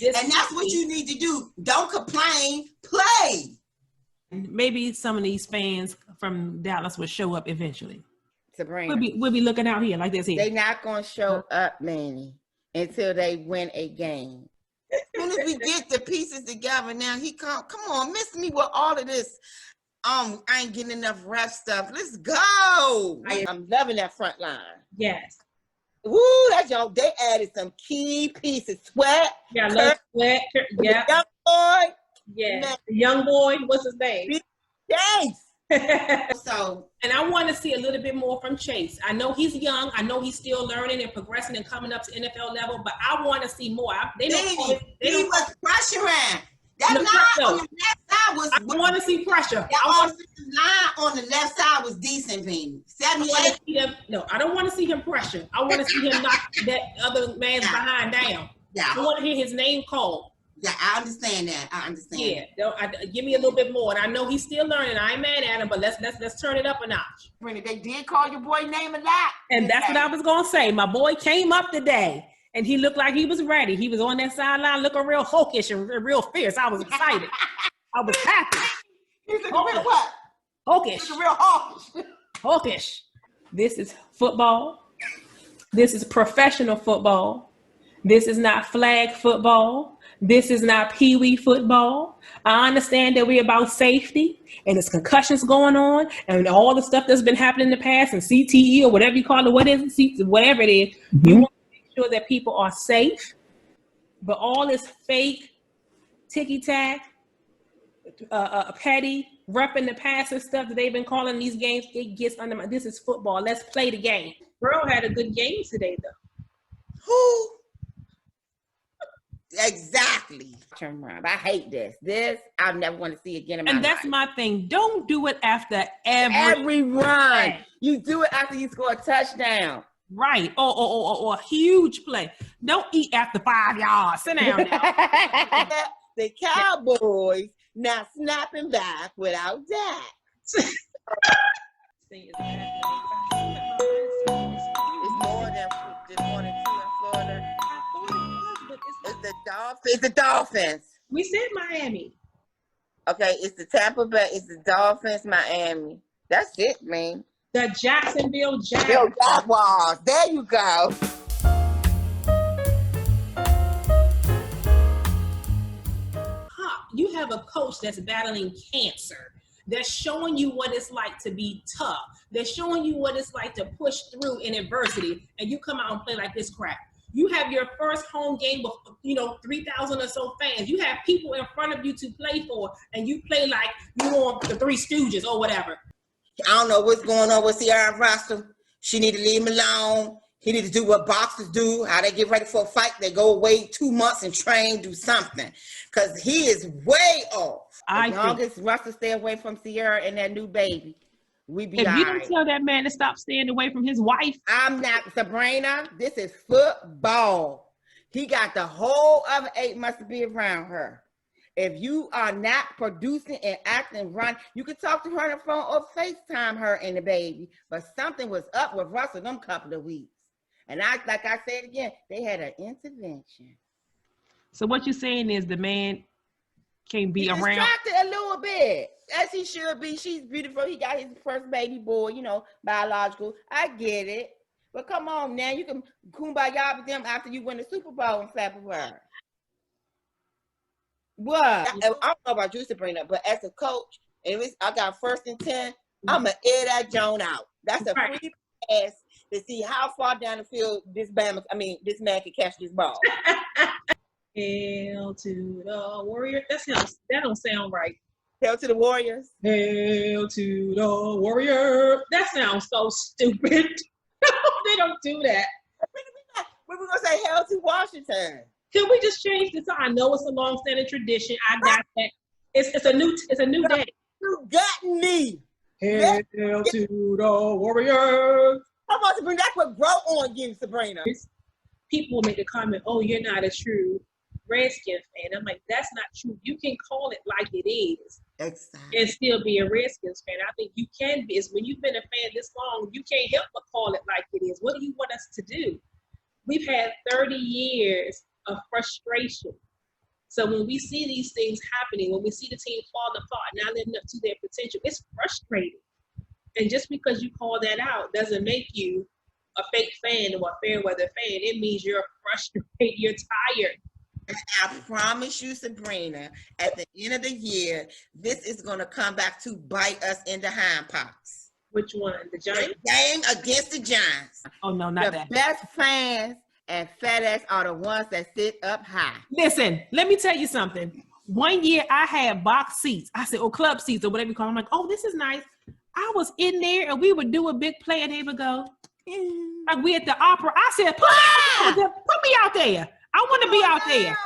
And that's what you need to do. Don't complain, play. Maybe some of these fans from Dallas will show up eventually. Sabrina. We'll be looking out here like this here. They're not going to show up, Manny, until they win a game. As soon as we get the pieces together now, come on, miss me with all of this. I ain't getting enough ref stuff. Let's go. I'm loving that front line. Yes. Woo, that's y'all. They added some key pieces. Sweat. Yeah, Sweat. Yeah. Young boy. Yeah. The young boy. What's his name? Thanks. So, and I want to see a little bit more from Chase. I know he's young. I know he's still learning and progressing and coming up to NFL level, but I want to see more. He was pressuring. That line on the left side was. I want to see pressure. That line on the left side was decent, Bean. 78. I don't want to see him pressure. I want to see him knock that other man's behind down. Yeah. I want to hear his name called. Yeah, I understand that. Yeah, give me a little bit more. And I know he's still learning. I ain't mad at him, but let's turn it up a notch. They did call your boy name a lot. And that's what I was gonna say. My boy came up today, and he looked like he was ready. He was on that sideline looking real hawkish and real fierce. I was excited. I was happy. He's looking real what? Hawkish. He's real hawkish. Hawkish. This is football. This is professional football. This is not flag football. This is not peewee football. I understand that we're about safety and there's concussions going on and all the stuff that's been happening in the past and CTE or whatever you call it, whatever it is. Mm-hmm. You want to make sure that people are safe. But all this fake ticky-tack, petty, repping the passer stuff that they've been calling these games, it gets under my, this is football. Let's play the game. Burrow had a good game today, though. Who? Exactly. I hate this. I never want to see again in my life. And that's my thing. Don't do it after every run. You do it after you score a touchdown. Right. Or a huge play. Don't eat after 5 yards. Sit down now. The Cowboys now snapping back without that. It's more than 2 in Florida. It's the Dolphins. We said Miami. Okay, it's the Tampa Bay. It's the Dolphins, Miami. That's it, man. The Jacksonville Jaguars. There you go. You have a coach that's battling cancer. They're showing you what it's like to be tough. They're showing you what it's like to push through in adversity, and you come out and play like this crap. You have your first home game with, 3,000 or so fans. You have people in front of you to play for, and you play like you on the Three Stooges or whatever. I don't know what's going on with Ciara Foster. She need to leave him alone. He need to do what boxers do, how they get ready for a fight. They go away 2 months and train, do something. Because he is way off. As long as Russell stay away from Ciara and that new baby, we be all right. If you don't tell that man to stop staying away from his wife. I'm not, Sabrina. This is football. He got the whole other 8 months to be around her. If you are not producing and acting right, you can talk to her on the phone or FaceTime her and the baby. But something was up with Russell them couple of weeks. And like I said again, they had an intervention. So what you're saying is the man can't be around. Distracted a little bit, as he should be. She's beautiful. He got his first baby boy, biological. I get it. But come on now, you can kumbaya with them after you win the Super Bowl and slap with her. What? I don't know about you, Sabrina, but as a coach, I got 1st and 10, I'm going to air that Joan out. That's a free pass to see how far down the field this man can catch this ball. Hail to the Warriors. That don't sound right. Hail to the Warriors. Hail to the Warriors. That sounds so stupid. They don't do that. We're going to say hail to Washington. Can we just change this? I know it's a long-standing tradition. I got that. It's a new day. You got me. Hail to the Warriors. How about Sabrina? That's what grow on you, Sabrina. People make the comment, "Oh, you're not a true Redskins fan." I'm like, that's not true. You can call it like it is, exactly, and still be a Redskins fan. I think you can be. Is when you've been a fan this long, you can't help but call it like it is. What do you want us to do? We've had 30 years of frustration So when we see these things happening, when we see the team falling apart, not living up to their potential, it's frustrating. And just because you call that out doesn't make you a fake fan or a fair weather fan. It means you're frustrated, you're tired. I promise you, Sabrina, at the end of the year, this is going to come back to bite us in the hind parts. Which one? The Giants? The game against the Giants. Oh, no, not The that. best fans and FedEx are the ones that sit up high. Listen, let me tell you something. One year I had box seats. I said, club seats or whatever you call them. I'm like, oh, this is nice. I was in there and we would do a big play and they would go, like we at the opera. I said, put me out there. I want to be out there.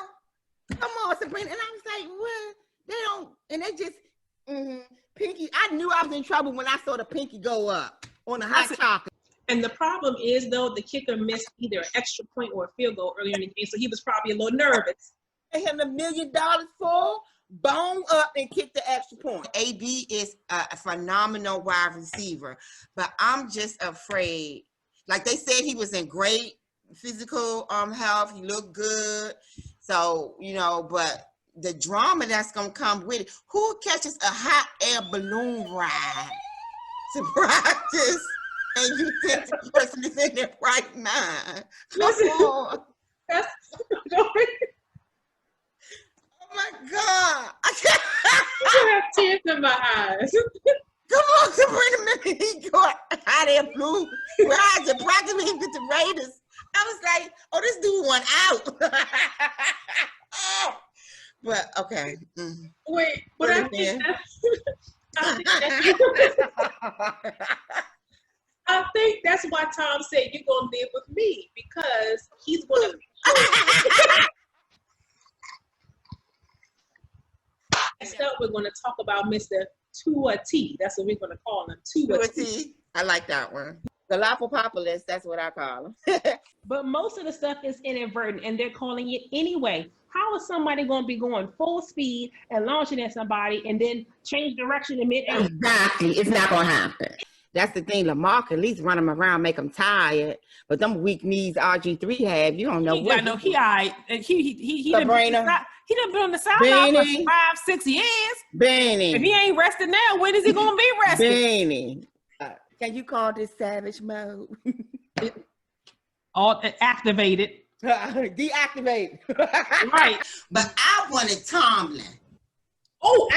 Come on, Sabrina. And I was like, what? They don't, and they just, Pinky. I knew I was in trouble when I saw the Pinky go up on the hot chocolate. And the problem is, though, the kicker missed either an extra point or a field goal earlier in the game, so he was probably a little nervous. Pay him $1 million for, bone up and kick the extra point. AB is a phenomenal wide receiver, but I'm just afraid. Like they said, he was in great physical health. He looked good. So, but the drama that's going to come with it. Who catches a hot air balloon ride to practice and you think the person is in their right mind? Come on. Oh my God. I can't. I have tears in my eyes. Come on, Sabrina. He got hot air balloon ride to practice with him with the Raiders. I was like, oh, this dude went out. But okay. Wait, but I think that's why Tom said you're gonna live with me because he's gonna. Next up, we're gonna talk about Mr. Tua T. That's what we're gonna call him, Tua T. I like that one. Galapagos, that's what I call them. But most of the stuff is inadvertent, and they're calling it anyway. How is somebody going to be going full speed and launching at somebody and then change direction in mid-air? Exactly. It's not going to happen. That's the thing. Lamar can at least run them around, make them tired. But them weak knees RG3 have, you don't know He what. all right. He done been on the sideline for 5-6 years. Benny. If he ain't rested now, when is he going to be rested? Benny. Can you call this savage mode? All activated. Deactivate. Right. But I wanted Tomlin. Oh,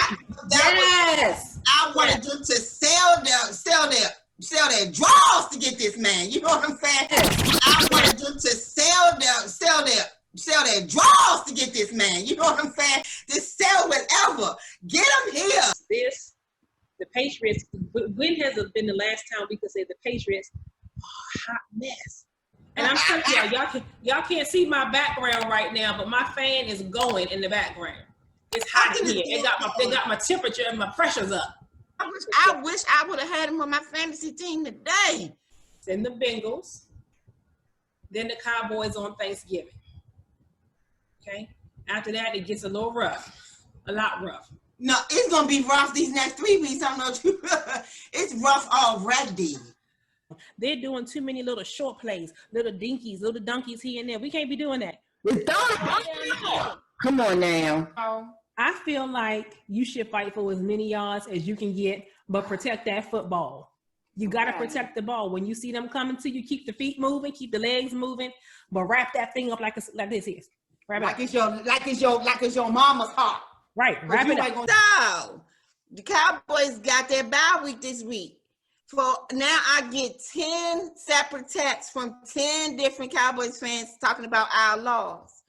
yes. I wanted them to sell their draws to get this man. You know what I'm saying? I wanted them to sell their draws to get this man. You know what I'm saying? Just sell whatever. Get him here. The Patriots, when has it been the last time we could say the Patriots are a hot mess? And I'm telling y'all can't see my background right now, but my fan is going in the background. It's hot in here. It got my temperature and my pressure's up. I wish I would have had him on my fantasy team today. Then the Bengals, then the Cowboys on Thanksgiving. Okay? After that, it gets a little rough, a lot rough. No, it's going to be rough these next 3 weeks. I don't know if you, it's rough already. They're doing too many little short plays, little dinkies, little donkeys here and there. We can't be doing that. Come on now. I feel like you should fight for as many yards as you can get, but protect that football. You got to protect the ball. When you see them coming to you, keep the feet moving, keep the legs moving, but wrap that thing up like this is. Like it's your mama's heart. Right. Wrap it up. So, the Cowboys got their bye week this week. For now, I get 10 separate texts from 10 different Cowboys fans talking about our loss.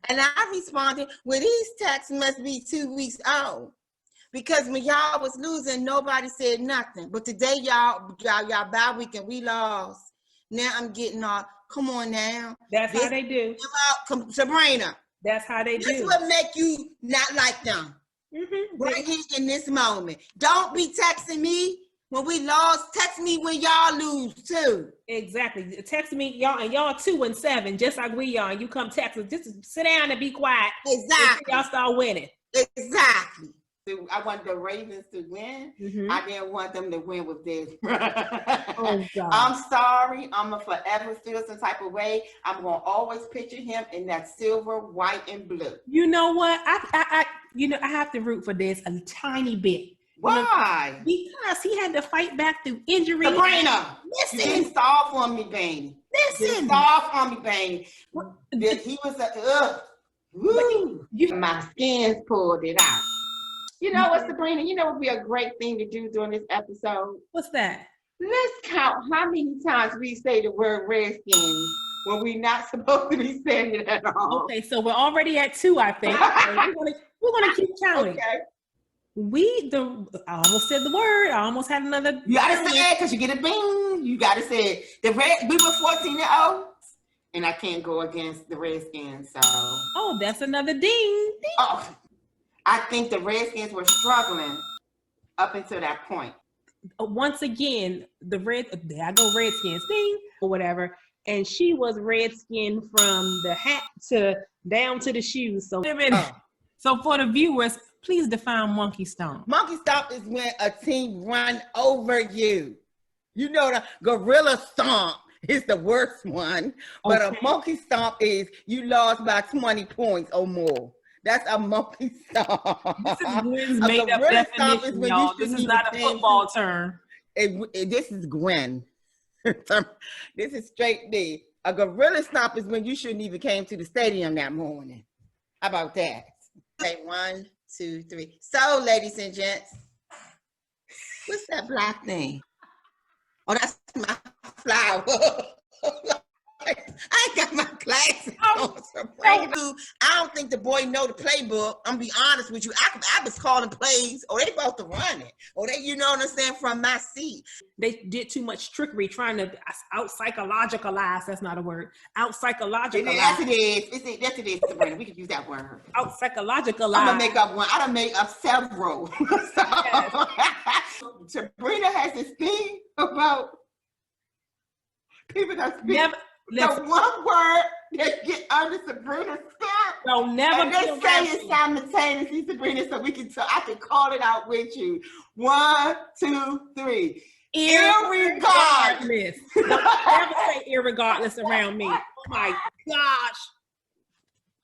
And I responded, well, these texts must be 2 weeks old. Because when y'all was losing, nobody said nothing. But today, y'all bye week and we lost. Now I'm getting all, come on now. That's how they do. Sabrina. That's how they do. This will make you not like them. Mm-hmm. Right here in this moment. Don't be texting me when we lost. Text me when y'all lose too. Exactly. Text me, y'all, and y'all 2-7, just like we are. And you come text us. Just sit down and be quiet. Exactly. Y'all start winning. Exactly. I want the Ravens to win. Mhm. I didn't want them to win with this. Oh God. I'm sorry. I'm gonna forever feel some type of way. I'm gonna always picture him in that silver, white, and blue. You know what? I I have to root for this a tiny bit. Why? Because he had to fight back through injury. Sabrina, you getting soft on me, Bane. Listen. Soft on me, Bane. He was my skin's pulled it out. You know what, Sabrina? You know what would be a great thing to do during this episode? What's that? Let's count how many times we say the word Redskins when we're not supposed to be saying it at all. Okay, so we're already at 2, I think. We're gonna keep counting. Okay. I almost said the word. I almost had another. You gotta say it because you get a bing. You gotta say it. We were 14-0, and I can't go against the Redskins. So. Oh, that's another ding. Oh, I think the Redskins were struggling up until that point. Once again, there I go Redskins, ding, or whatever. And she was Redskin from the hat to down to the shoes. So, so for the viewers, please define monkey stomp. Monkey stomp is when a team run over you. You know, the gorilla stomp is the worst one, but a monkey stomp is you lost by 20 points or more. That's a monkey stomp. This is Gwen's made up definition, y'all. This is not a football term. This is Gwen. This is straight D. A gorilla stomp is when you shouldn't even came to the stadium that morning. How about that? Okay, 1, 2, 3. So, ladies and gents, what's that black thing? Oh, that's my flower. I ain't got my glasses on. I don't think the boy know the playbook. I'm gonna be honest with you. I was calling plays, or they about to run it, or they, you know what I'm saying, from my seat. They did too much trickery trying to out psychologicalize. That's not a word. Out psychologicalize. Yes, it is. Yes, it is, Sabrina. We can use that word. Out psychologicalize. I'm gonna make up one. I done make up several. Sabrina has this thing about people that speak. The one word that get under Sabrina's skin. Don't never say it simultaneously, Sabrina, so I can call it out with you. 1, 2, 3. Irregardless. Don't never say irregardless around me. Oh my gosh.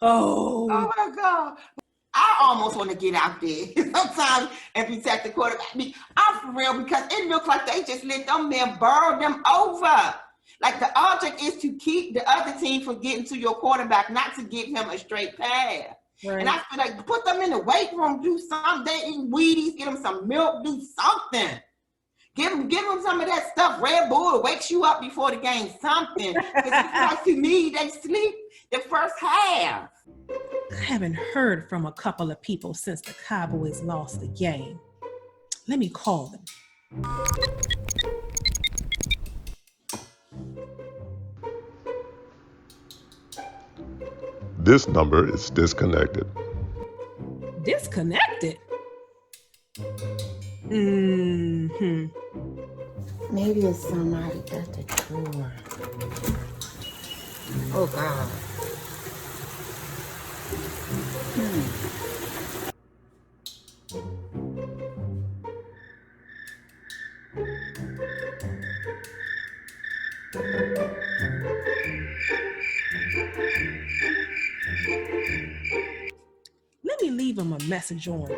Oh my God. I almost want to get out there sometimes and protect the quarterback. I'm for real, because it looks like they just let them men burn them over. Like the object is to keep the other team from getting to your quarterback, not to give him a straight pass. Right. And I feel like put them in the weight room, do something. They eat Wheaties, get them some milk, do something. Give them some of that stuff. Red Bull wakes you up before the game, something. Because like to me, they sleep the first half. I haven't heard from a couple of people since the Cowboys lost the game. Let me call them. This number is disconnected. Disconnected? Mm-hmm. Maybe it's somebody at the door. Oh, God. Let me leave him a message on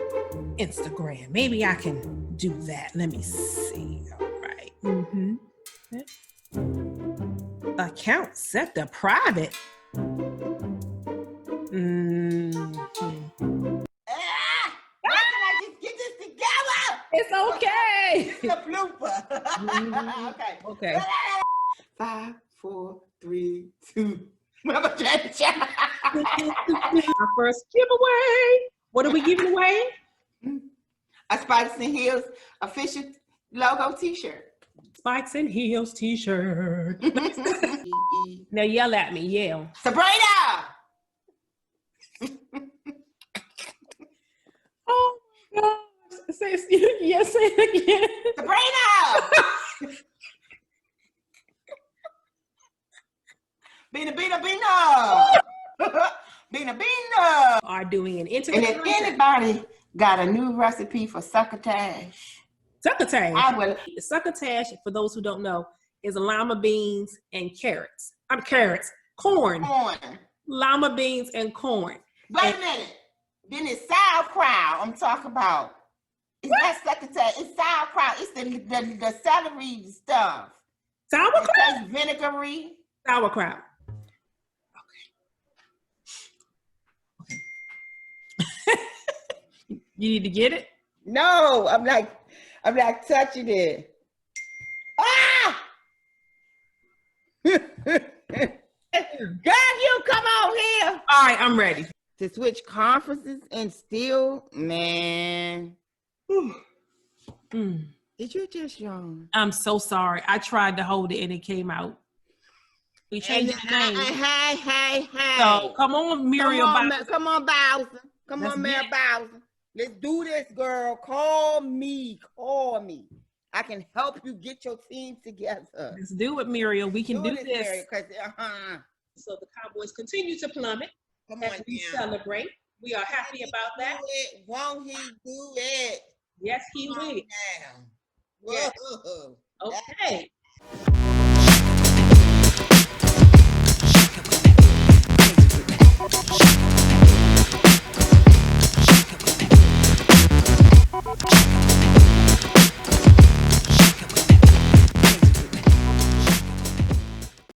Instagram. Maybe I can do that. Let me see. All right. Mm-hmm. Account set to private. Mm-hmm. Why can I just get this together? It's okay. It's a blooper. Mm-hmm. Okay. 5, 4, 3, 2. Our first giveaway. What are we giving away? A Spikes and Heels official logo t-shirt. Spikes and Heels t-shirt. Now yell at me, yell. Sabrina! Oh my gosh. Say it again. Sabrina! Bina. Bina. Are doing an Instagram. And if anybody got a new recipe for succotash. Succotash. I will. Succotash, for those who don't know, is lima beans and carrots. Corn. Lima beans and corn. Wait a minute. Then it's sauerkraut I'm talking about. It's not succotash. It's sauerkraut. It's the celery stuff. Sauerkraut? It tastes vinegary. Sauerkraut. Okay. You need to get it? No, I'm like touching it. Ah! God, you come on here. All right, I'm ready. To switch conferences and still, man. Mm. Did you just yawn? I'm so sorry. I tried to hold it and it came out. We changed the name. Hey. So come on, Muriel. Come on, Bowser. Come Let's on, Mary Bowser. Let's do this, girl. Call me. I can help you get your team together. Let's do it, Muriel. We can do this. Mary, So the Cowboys continue to plummet as we celebrate. We are happy about that. Won't he do it? Yes, he will. Whoa. Okay.